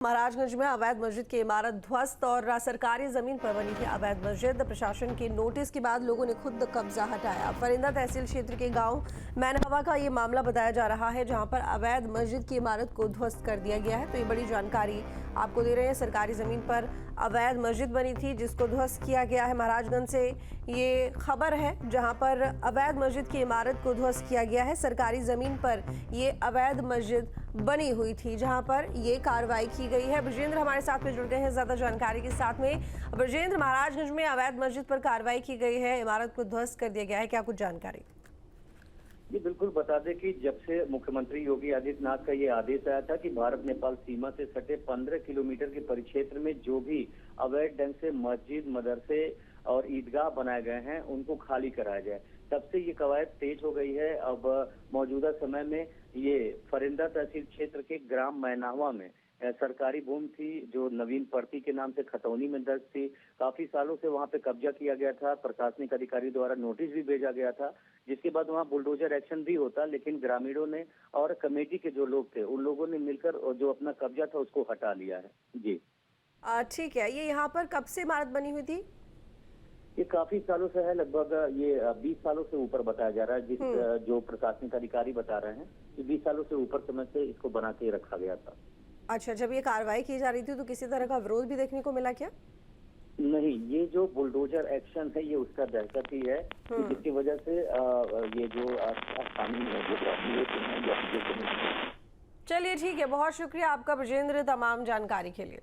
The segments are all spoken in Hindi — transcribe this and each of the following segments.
महाराजगंज में अवैध मस्जिद की इमारत ध्वस्त और सरकारी जमीन पर बनी थी अवैध मस्जिद। प्रशासन के नोटिस के बाद लोगों ने खुद कब्जा हटाया। फरिंदा तहसील क्षेत्र के गांव मैनहवा का ये मामला बताया जा रहा है, जहां पर अवैध मस्जिद की इमारत को ध्वस्त कर दिया गया है। तो ये बड़ी जानकारी आपको दे रहे हैं। सरकारी जमीन पर अवैध मस्जिद बनी थी जिसको ध्वस्त किया गया है। महाराजगंज से ये खबर है, जहां पर अवैध मस्जिद की इमारत को ध्वस्त किया गया है। सरकारी जमीन पर ये अवैध मस्जिद बनी हुई थी, जहां पर ये कार्रवाई की गई है। ब्रजेंद्र हमारे साथ में जुड़ गए हैं ज्यादा जानकारी के साथ में। ब्रजेंद्र, महाराजगंज में अवैध मस्जिद पर कार्रवाई की गई है, इमारत को ध्वस्त कर दिया गया है, क्या कुछ जानकारी? ये बिल्कुल बता दें कि जब से मुख्यमंत्री योगी आदित्यनाथ का ये आदेश आया था कि भारत नेपाल सीमा से सटे 15 किलोमीटर के परिक्षेत्र में जो भी अवैध ढंग से मस्जिद, मदरसे और ईदगाह बनाए गए हैं उनको खाली कराया जाए, तब से ये कवायद तेज हो गई है। अब मौजूदा समय में ये फरिंदा तहसील क्षेत्र के ग्राम मैनावा में सरकारी भूमि थी जो नवीन पर्ती के नाम से खतौनी में दर्ज थी। काफी सालों से वहां पे कब्जा किया गया था। प्रशासनिक अधिकारी द्वारा नोटिस भी भेजा गया था, जिसके बाद वहां बुलडोजर एक्शन भी होता, लेकिन ग्रामीणों ने और कमेटी के जो लोग थे उन लोगों ने मिलकर जो अपना कब्जा था उसको हटा लिया है। जी ठीक है। ये यहाँ पर कब से इमारत बनी हुई थी? ये काफी सालों से है, लगभग ये 20 सालों से ऊपर बताया जा रहा है। जो प्रशासनिक अधिकारी बता रहे हैं कि 20 सालों से ऊपर समय से इसको बना के रखा गया था। अच्छा, जब ये कार्रवाई की जा रही थी तो किसी तरह का विरोध भी देखने को मिला क्या? नहीं, ये जो बुलडोजर एक्शन है ये उसका दहशत ही है, जिसकी वजह से ये जो चलिए ठीक है, बहुत शुक्रिया आपका ब्रजेंद्र तमाम जानकारी के लिए।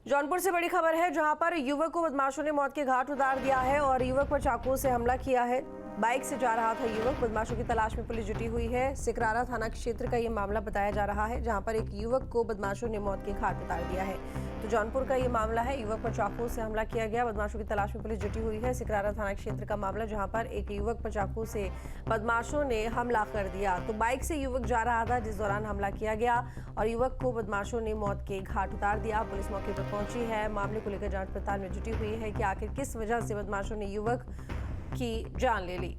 जौनपुर से बड़ी खबर है, जहां पर युवक को बदमाशों ने मौत के घाट उतार दिया है और युवक पर चाकू से हमला किया है। बाइक से जा रहा था युवक, बदमाशों की तलाश में पुलिस जुटी हुई है। सिकरारा थाना क्षेत्र का ये मामला बताया जा रहा है, जहां पर एक युवक को बदमाशों ने मौत के घाट उतार दिया है। तो जौनपुर का ये मामला है, युवक पर चाकू से हमला किया गया, बदमाशों की तलाश में पुलिस जुटी हुई है। सिकरारा थाना क्षेत्र का मामला, जहां पर एक युवक पर चाकू से बदमाशों ने हमला कर दिया। तो बाइक से युवक जा रहा था जिस दौरान हमला किया गया और युवक को बदमाशों ने मौत के घाट उतार दिया। पुलिस मौके पर पहुंची है, मामले को लेकर जांच पड़ताल में जुटी हुई है कि आखिर किस वजह से बदमाशों ने युवक की जान ले ली।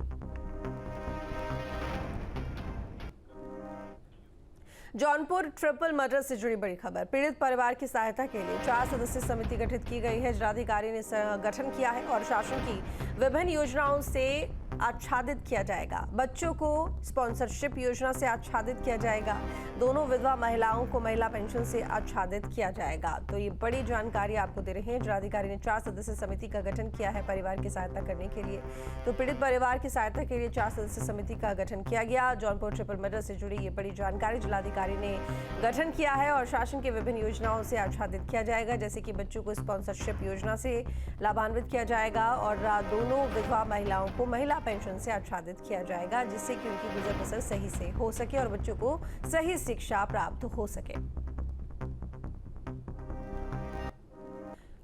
जौनपुर ट्रिपल मर्डर से जुड़ी बड़ी खबर। पीड़ित परिवार की सहायता के लिए 4 सदस्यीय समिति गठित की गई है। जिलाधिकारी ने गठन किया है और शासन की विभिन्न योजनाओं से आच्छादित किया जाएगा। बच्चों को स्पॉन्सरशिप योजना से आच्छादित किया जाएगा। दोनों विधवा महिलाओं को महिला पेंशन से आच्छादित किया जाएगा। तो ये बड़ी जानकारी आपको दे रहे हैं। जिलाधिकारी ने 4 सदस्यीय समिति का गठन किया है परिवार की सहायता करने के लिए। तो पीड़ित परिवार की सहायता के लिए 4 सदस्यीय समिति का गठन किया गया। जौनपुर ट्रिपल मर्डर से जुड़ी ये बड़ी जानकारी जिलाधिकारी ने गठन किया है और शासन की विभिन्न योजनाओं से आच्छादित किया जाएगा, जैसे कि बच्चों को स्पॉन्सरशिप योजना से लाभान्वित किया जाएगा और दोनों विधवा महिलाओं को महिला पेंशन से आच्छादित किया जाएगा, जिससे कि उनकी गुजर बसर सही से हो सके और बच्चों को सही शिक्षा प्राप्त हो सके।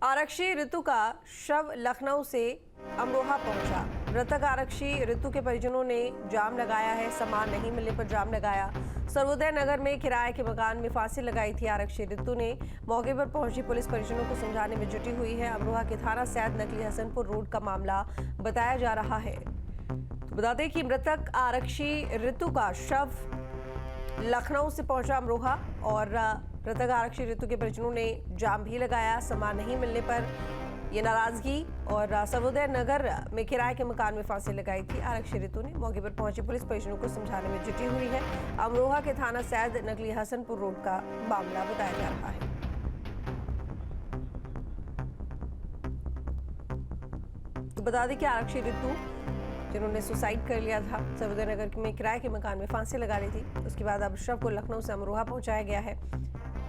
आरक्षी ऋतु का शव लखनऊ से अमरोहा पहुंचा। मृतक आरक्षी ऋतु के परिजनों ने जाम लगाया है, सामान नहीं मिलने पर जाम लगाया। सर्वोदय नगर में किराए के मकान में फांसी लगाई थी आरक्षी ऋतु ने। मौके पर पहुंची पुलिस परिजनों को समझाने में जुटी हुई है। अमरोहा के थाना सैद नकली हसनपुर रोड का मामला बताया जा रहा है। तो बता दें कि मृतक आरक्षी ऋतु का शव लखनऊ से पहुंचा अमरोहा और मृतक आरक्षी ऋतु के परिजनों ने जाम भी लगाया। सामान नहीं मिलने पर ये नाराजगी और सर्वोदय नगर में किराए के मकान में फांसी लगाई थी आरक्षी ऋतु ने। मौके पर पहुंची पुलिस परिजनों को समझाने में जुटी हुई है। अमरोहा के थाना सैद नकली हसनपुर रोड का मामला बताया जा रहा है। तो बता दें कि आरक्षी ऋतु जिन्होंने सुसाइड कर लिया था, सर्वोदय नगर में किराए के मकान में फांसी लगा ली थी, उसके बाद अब शव को लखनऊ से अमरोहा पहुंचाया गया है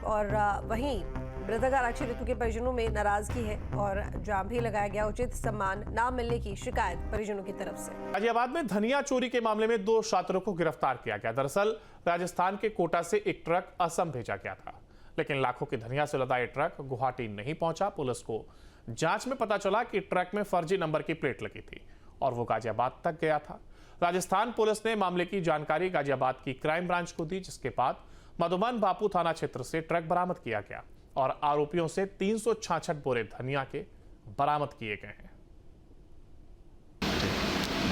और वहीं मृतक आरक्षी ऋतु के परिजनों में नाराजगी है और जाम भी लगाया गया। उचित सम्मान न मिलने की शिकायत परिजनों की तरफ से। गाजियाबाद में धनिया चोरी के मामले में 2 छात्रों को गिरफ्तार किया गया। दरअसल राजस्थान के कोटा से एक ट्रक असम भेजा गया था, लेकिन लाखों की धनिया से लदा ये ट्रक गुवाहाटी नहीं पहुंचा। पुलिस को जांच में पता चला कि ट्रक में फर्जी नंबर की प्लेट लगी थी और वो गाजियाबाद तक गया था। राजस्थान पुलिस ने मामले की जानकारी गाजियाबाद की क्राइम ब्रांच को दी, जिसके बाद मधुबन बापू थाना क्षेत्र से ट्रक बरामद किया गया और आरोपियों से 366 बोरे धनिया के बरामद किए गए हैं।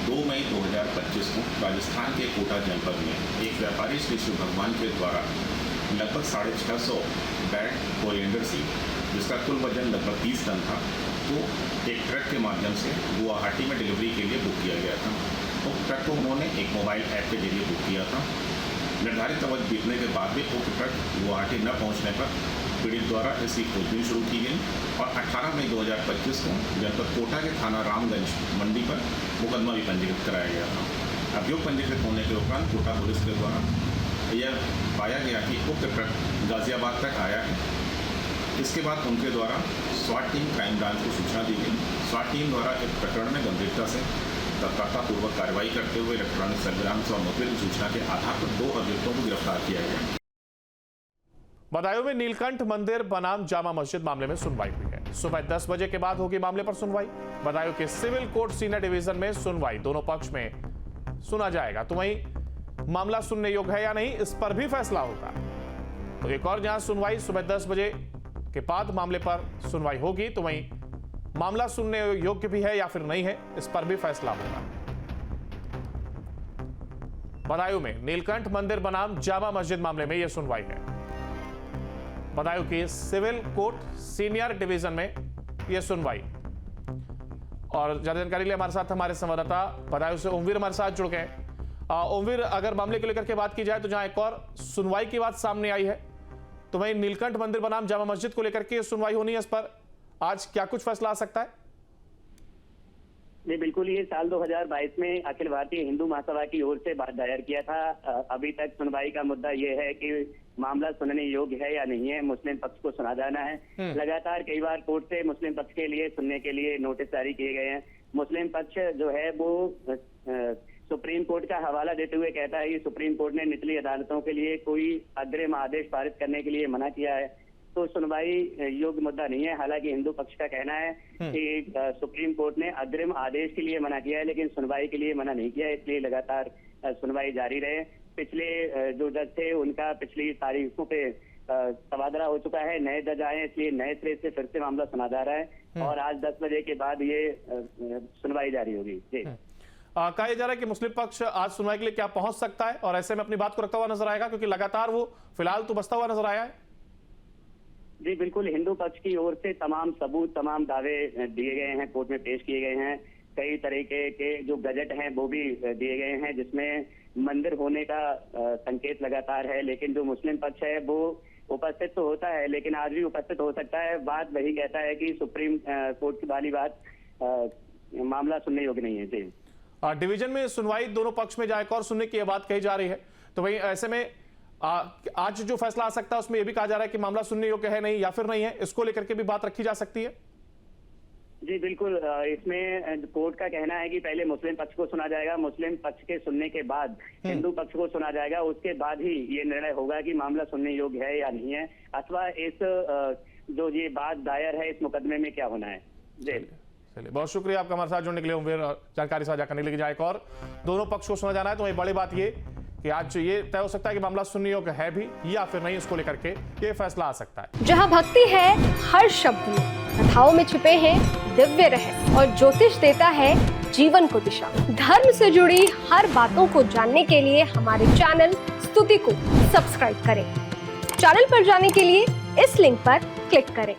2 2 मई 2025 को राजस्थान के कोटा जनपद में एक व्यापारी श्री शिव भगवान के द्वारा लगभग 650 बैग कोरिएंडर सीड, जिसका कुल वजन लगभग 30 टन था, तो एक ट्रक के माध्यम से गुवाहाटी में डिलीवरी के लिए बुक किया गया था। उक्त ट्रक को उन्होंने एक मोबाइल ऐप के जरिए बुक किया था। निर्धारित अवधि बीतने के बाद भी उक्त ट्रक गुवाहाटी न पहुंचने पर पीड़ित द्वारा इसकी खोजबीन शुरू की गई और 18 मई 2025 को जनपद कोटा के थाना रामगंज मंडी पर मुकदमा भी पंजीकृत कराया गया था। अभियोग पंजीकृत होने के उपरांत कोटा पुलिस के द्वारा यह पाया गया कि उक्त ट्रक गाजियाबाद तक आया है। इसके बाद उनके द्वारा स्वाट टीम क्राइम ब्रांच को सूचना दी गई। स्वाट टीम द्वारा इस प्रकरण में गंभीरता से तत्परतापूर्वक कार्रवाई करते हुए इलेक्ट्रॉनिक सर्विलांस और मुखबिर की सूचना के आधार पर 2 अभियुक्तों को गिरफ्तार किया गया। बदायूं में नीलकंठ मंदिर बनाम जामा मस्जिद मामले में सुनवाई हुई है। सुबह 10 बजे के बाद होगी मामले पर सुनवाई। बदायूं के सिविल कोर्ट सीनियर डिवीजन में सुनवाई दोनों पक्ष में सुना जाएगा, तो वहीं मामला सुनने योग्य है या नहीं, इस पर भी फैसला होगा। तो एक और जहां सुनवाई सुबह 10 बजे के बाद मामले पर सुनवाई होगी, तो वहीं मामला सुनने योग्य भी है या फिर नहीं है, इस पर भी फैसला होगा। बदायूं में नीलकंठ मंदिर बनाम जामा मस्जिद मामले में यह सुनवाई है। बदायूं के सिविल कोर्ट सीनियर डिवीजन में यह सुनवाई। और ज्यादा जानकारी के लिए हमारे साथ हमारे संवाददाता बदायूं से ओमवीर हमारे साथ जुड़ गए। ओमवीर, अगर मामले को लेकर के बात की जाए तो जहां एक और सुनवाई की बात सामने आई है, तो वहीं नीलकंठ मंदिर बनाम जामा मस्जिद को लेकर के सुनवाई होनी है। इस पर आज क्या कुछ फैसला आ सकता है? जी बिल्कुल, ये साल 2022 में अखिल भारतीय हिंदू महासभा की ओर से बात दायर किया था। अभी तक सुनवाई का मुद्दा ये है कि मामला सुनने योग्य है या नहीं है, मुस्लिम पक्ष को सुना जाना है। लगातार कई बार कोर्ट से मुस्लिम पक्ष के लिए सुनने के लिए नोटिस जारी किए गए हैं। मुस्लिम पक्ष जो है वो सुप्रीम कोर्ट का हवाला देते हुए कहता है कि सुप्रीम कोर्ट ने निचली अदालतों के लिए कोई अग्रिम आदेश पारित करने के लिए मना किया है, तो सुनवाई योग्य मुद्दा नहीं है। हालांकि हिंदू पक्ष का कहना है कि सुप्रीम कोर्ट ने अग्रिम आदेश के लिए मना किया है, लेकिन सुनवाई के लिए मना नहीं किया है, इसलिए लगातार सुनवाई जारी रहे। पिछले जो जज थे उनका पिछली तारीखों पे तबादला हो चुका है, नए जज आए, इसलिए नए सिरे से फिर से मामला सुना जा रहा है और आज 10 बजे के बाद ये सुनवाई जारी होगी। जी कहा जा रहा है कि मुस्लिम पक्ष आज सुनवाई के लिए क्या पहुंच सकता है और ऐसे में अपनी बात को रखता हुआ नजर आएगा, क्योंकि लगातार वो फिलहाल तो बसता हुआ नजर आया है। जी बिल्कुल, हिंदू पक्ष की ओर से तमाम सबूत, तमाम दावे दिए गए हैं, कोर्ट में पेश किए गए हैं। कई तरीके के जो गजट हैं वो भी दिए गए हैं, जिसमें मंदिर होने का संकेत लगातार है। लेकिन जो मुस्लिम पक्ष है वो उपस्थित तो होता है, लेकिन आज भी उपस्थित हो सकता है। बात वही कहता है कि सुप्रीम कोर्ट की वाली बात, मामला सुनने योग्य नहीं है। जी डिवीजन में सुनवाई दोनों पक्ष में जाए और सुनने की बात कही जा रही है, तो वही ऐसे में आज जो फैसला आ सकता है उसमें यह भी कहा जा रहा है कि मामला सुनने योग्य है नहीं या फिर नहीं है, इसको लेकर के भी बात रखी जा सकती है। जी बिल्कुल, इसमें कोर्ट का कहना है कि पहले मुस्लिम पक्ष को सुना जाएगा, मुस्लिम पक्ष के सुनने के बाद हिंदू पक्ष को सुना जाएगा, उसके बाद ही ये निर्णय होगा कि मामला सुनने योग्य है या नहीं है, अथवा इस जो ये बात दायर है इस मुकदमे में क्या होना है। जी चलिए, बहुत शुक्रिया आपका हमारे साथ जुड़ने के लिए, उम्मीद जानकारी साझा करने के लिए। जाए और दोनों पक्ष को सुना जाना है, तो वही बड़ी बात ये कि आज ये तय हो सकता है कि मामला सुनने योग्य है भी या फिर नहीं, इसको लेकर के ये फैसला आ सकता है। जहां भक्ति है हर शब्द में, कथाओं में छिपे हैं दिव्य रहस्य और ज्योतिष देता है जीवन को दिशा। धर्म से जुड़ी हर बातों को जानने के लिए हमारे चैनल स्तुति को सब्सक्राइब करें। चैनल पर जाने के लिए इस लिंक पर क्लिक करें।